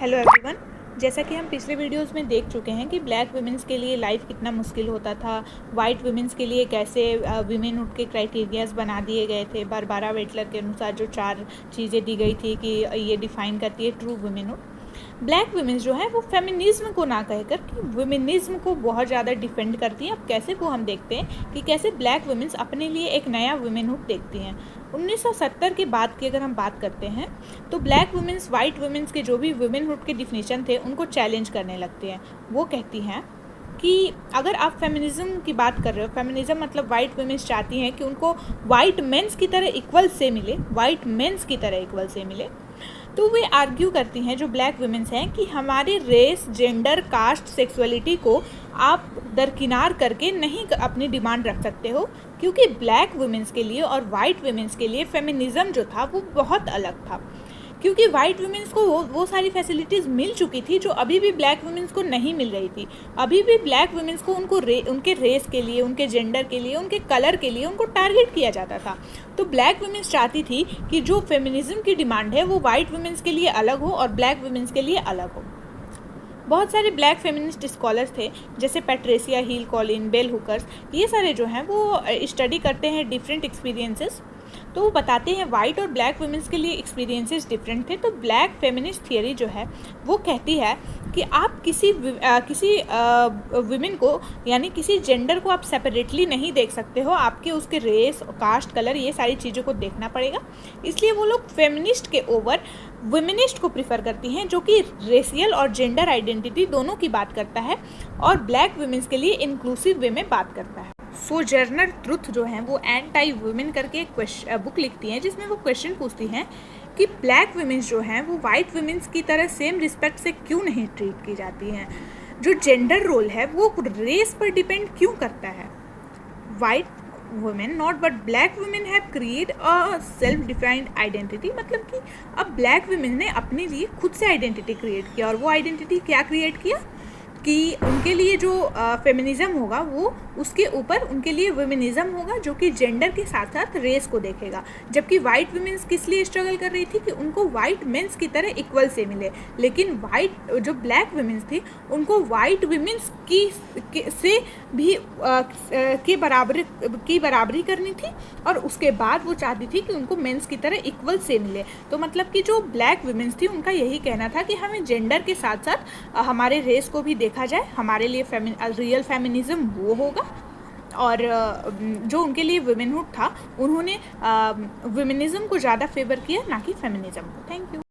Hello everyone. जैसा कि हम पिछले वीडियोस में देख चुके हैं कि ब्लैक वुमेंस के लिए लाइफ कितना मुश्किल होता था, वाइट वुमेंस के लिए कैसे वीमेनहुड के क्राइटेरियाज बना दिए गए थे। बारबारा वेटलर के अनुसार जो 4 चीज़ें दी गई थी कि ये डिफ़ाइन करती है ट्रू वुमेनहुड। ब्लैक वुमेंस जो है वो फेमिनिज्म को ना कहकर कि वुमेनिज्म को बहुत ज़्यादा डिफेंड करती हैं। अब कैसे वो हम देखते हैं कि कैसे ब्लैक वुमेंस अपने लिए एक नया वुमेनहुड देखती हैं। 1970 के बाद की अगर हम बात करते हैं तो ब्लैक वुमेंस वाइट वुमेंस के जो भी वुमेनहुड के डिफिनीशन थे उनको चैलेंज करने लगती हैं। वो कहती हैं कि अगर आप फेमिनिज्म की बात कर रहे हो, फेमिनिज्म मतलब वाइट वुमेंस चाहती हैं कि उनको वाइट मेंस की तरह इक्वल से मिले, वाइट मेंस की तरह इक्वल से मिले। तो वे आर्ग्यू करती हैं जो ब्लैक वुमेंस हैं कि हमारे रेस, जेंडर, कास्ट, सेक्सुअलिटी को आप दरकिनार करके नहीं अपनी डिमांड रख सकते हो, क्योंकि ब्लैक वुमेंस के लिए और वाइट वुमेंस के लिए फेमिनिज्म जो था वो बहुत अलग था। क्योंकि वाइट वुमेंस को वो सारी फैसिलिटीज़ मिल चुकी थी जो अभी भी ब्लैक वुमेंस को नहीं मिल रही थी। अभी भी ब्लैक वुमेंस को उनके रेस के लिए, उनके जेंडर के लिए, उनके कलर के लिए उनको टारगेट किया जाता था। तो ब्लैक वुमेंस चाहती थी कि जो फेमिनिज्म की डिमांड है वो वाइट वुमेंस के लिए अलग हो और ब्लैक वुमेंस के लिए अलग हो। बहुत सारे ब्लैक फेमिनिस्ट स्कॉलर्स थे जैसे पैट्रिसिया हिल, कॉलिन, बेल हुकर्स, ये सारे जो हैं वो स्टडी करते हैं डिफरेंट एक्सपीरियंसेस। तो वो बताते हैं वाइट और ब्लैक वुमेंस के लिए एक्सपीरियंसेस डिफरेंट थे। तो ब्लैक फेमिनिस्ट थियरी जो है वो कहती है कि आप किसी वुमेन को यानी किसी जेंडर को आप सेपरेटली नहीं देख सकते हो, आपके उसके रेस, कास्ट, कलर, ये सारी चीज़ों को देखना पड़ेगा। इसलिए वो लोग फेमिनिस्ट के ओवर वुमेनिस्ट को प्रिफर करती हैं जो कि रेशियल और जेंडर आइडेंटिटी दोनों की बात करता है और ब्लैक वुमेंस के लिए इंक्लूसिव वे में बात करता है। सोजर्नर ट्रुथ जो है वो एंटी वुमेन करके एक बुक लिखती हैं जिसमें वो क्वेश्चन पूछती हैं कि ब्लैक वुमेंस जो हैं वो वाइट वुमेंस की तरह सेम रिस्पेक्ट से क्यों नहीं ट्रीट की जाती हैं। जो जेंडर रोल है वो रेस पर डिपेंड क्यों करता है। White women not but black women have create a self defined identity, मतलब कि अब ब्लैक वुमेन ने अपने लिए खुद से आइडेंटिटी क्रिएट किया। और वो आइडेंटिटी क्या क्रिएट किया कि उनके लिए जो फेमिनिज्म होगा वो उसके ऊपर उनके लिए वुमेनिज्म होगा जो कि जेंडर के साथ साथ रेस को देखेगा। जबकि वाइट वुमेन्स किस लिए स्ट्रगल कर रही थी कि उनको वाइट मेंस की तरह इक्वल से मिले, लेकिन वाइट जो ब्लैक वुमेन्स थी उनको वाइट वुमेन्स से भी की बराबरी करनी थी और उसके बाद वो चाहती थी कि उनको मेंस की तरह इक्वल से मिले। तो मतलब कि जो ब्लैक वुमेन्स थी उनका यही कहना था कि हमें जेंडर के साथ साथ हमारे रेस को भी देखा जाए, हमारे लिए रियल फेमिनिज्म वो होगा। और जो उनके लिए वुमेनहुड था उन्होंने वुमेनिज्म को ज़्यादा फेवर किया, ना कि फेमिनिज्म को। Thank you.